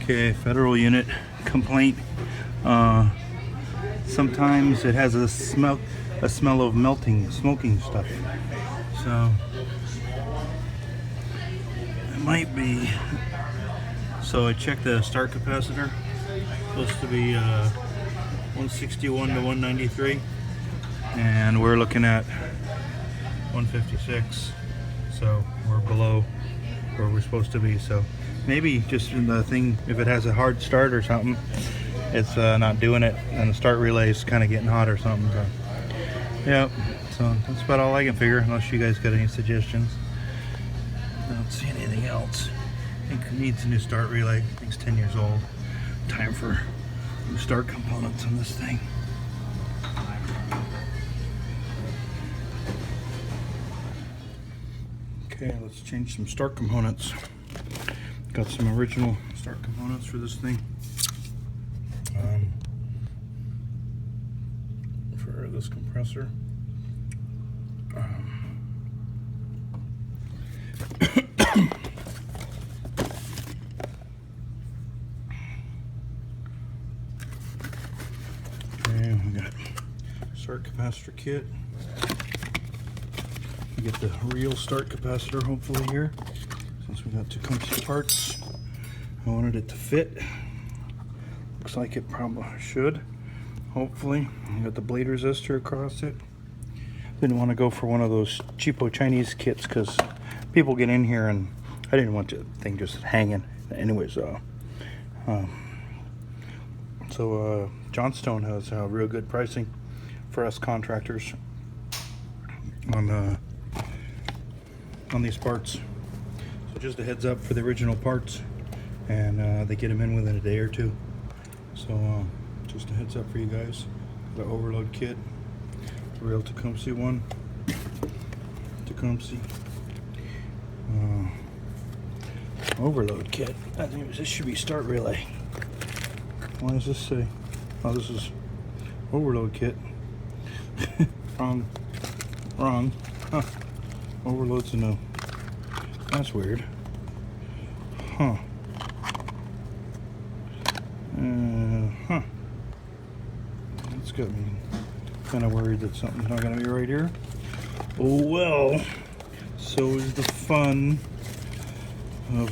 Okay, federal unit complaint. Sometimes it has a smell of melting, smoking stuff. So it might be. So I checked the start capacitor. Supposed to be 161 to 193, and we're looking at 156. So we're below where we're supposed to be. So maybe just in the thing, if it has a hard start or something, it's not doing it, and the start relay is kind of getting hot or something. So, yeah, so that's about all I can figure, unless you guys got any suggestions. I don't see anything else. I think it needs a new start relay. I think it's 10 years old. Time for new start components on this thing. Okay, let's change some start components. Got some original start components for this thing. For this compressor. Okay, we got start capacitor kit. We get the real start capacitor hopefully here, since we got two Tecumseh parts. I wanted it to fit. Looks like it probably should. Hopefully. We got the blade resistor across it. Didn't want to go for one of those cheapo Chinese kits because people get in here and I didn't want the thing just hanging. Anyways, Johnstone has real good pricing for us contractors on these parts. So just a heads up for the original parts, and they get them in within a day or two. So just a heads up for you guys. The overload kit, the real Tecumseh one. Tecumseh overload kit. I think this should be start relay. Why does this say? Oh, this is overload kit. Wrong. Huh. Overload's a no. That's weird. Huh. That's got me kind of worried that something's not going to be right here. Oh well. So is the fun of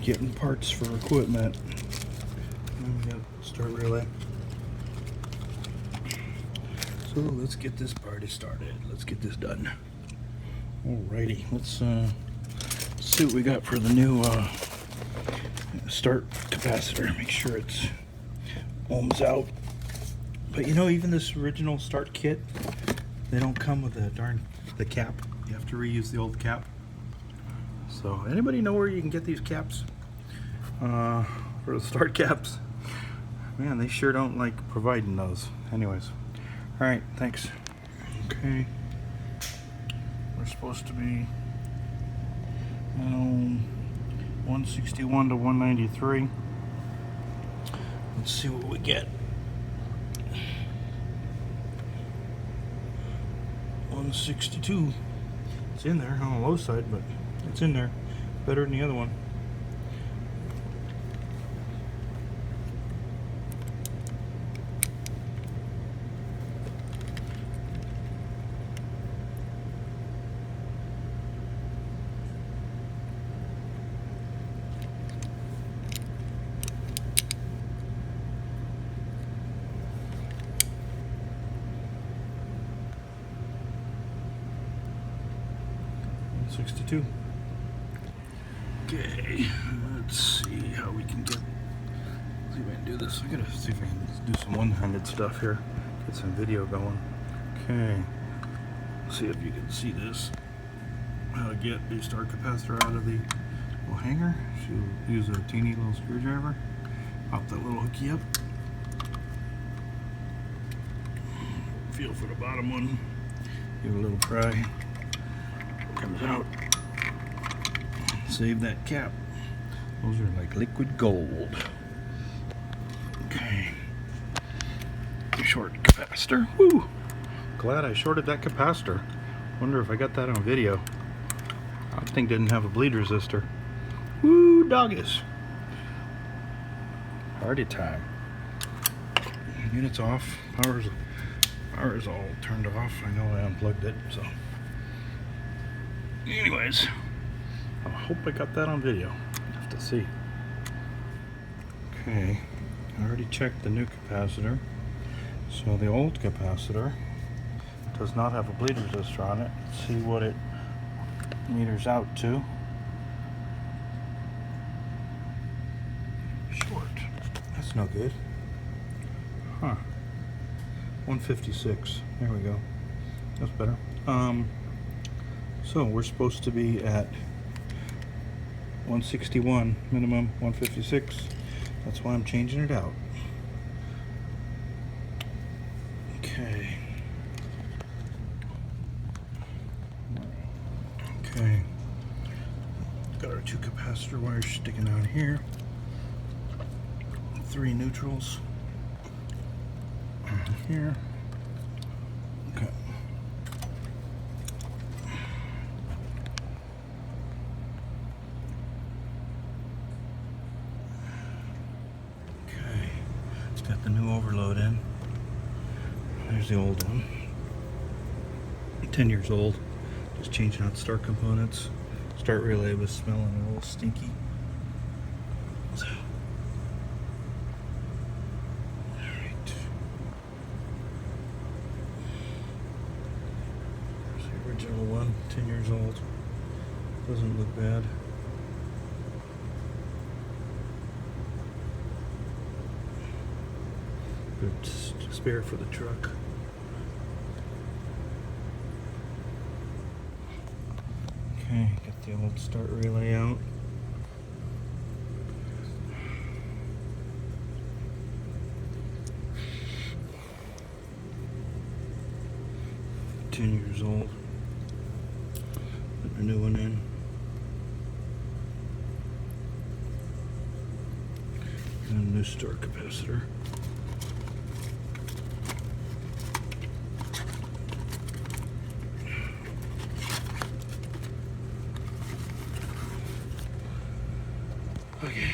getting parts for equipment. And we got start relay. So let's get this party started. Let's get this done. Alrighty, let's see what we got for the new start capacitor. Make sure it's ohms out. But you know, even this original start kit, they don't come with the cap. You have to reuse the old cap. So anybody know where you can get these caps for the start caps? Man, they sure don't like providing those. Anyways, all right, thanks. Okay, we're supposed to be 161 to 193. Let's see what we get. 162. It's in there on the low side, but it's in there. Better than the other one. $62. Okay, let's see how we can get. See if I can do this. I gotta see if I can do some one-handed stuff here. Get some video going. Okay, let's see if you can see this. How to get the start capacitor out of the little hanger. So use a teeny little screwdriver. Pop that little hooky up. Feel for the bottom one. Give it a little pry. Comes out. Save that cap. Those are like liquid gold. Okay. Short capacitor. Woo! Glad I shorted that capacitor. Wonder if I got that on video. That thing didn't have a bleed resistor. Woo, doggies. Party time. Unit's off. Power is all turned off. I know I unplugged it, so. Anyways, I hope I got that on video. I'll have to see. Okay, I already checked the new capacitor. So the old capacitor does not have a bleed resistor on it. Let's see what it meters out to. Short. That's no good. Huh. 156. There we go. That's better. So we're supposed to be at 161 minimum, 156. That's why I'm changing it out. Okay. Okay. Got our 2 capacitor wires sticking out here. 3 neutrals. Here. Okay. Okay. It's got the new overload in. There's the old one. 10 years old. Just changing out start components. Start relay was smelling a little stinky. So. Alright. There's the original one, 10 years old. Doesn't look bad. Good spare for the truck. Okay, got the old start relay out. $10 old. Put a new one in. And a new start capacitor. Okay.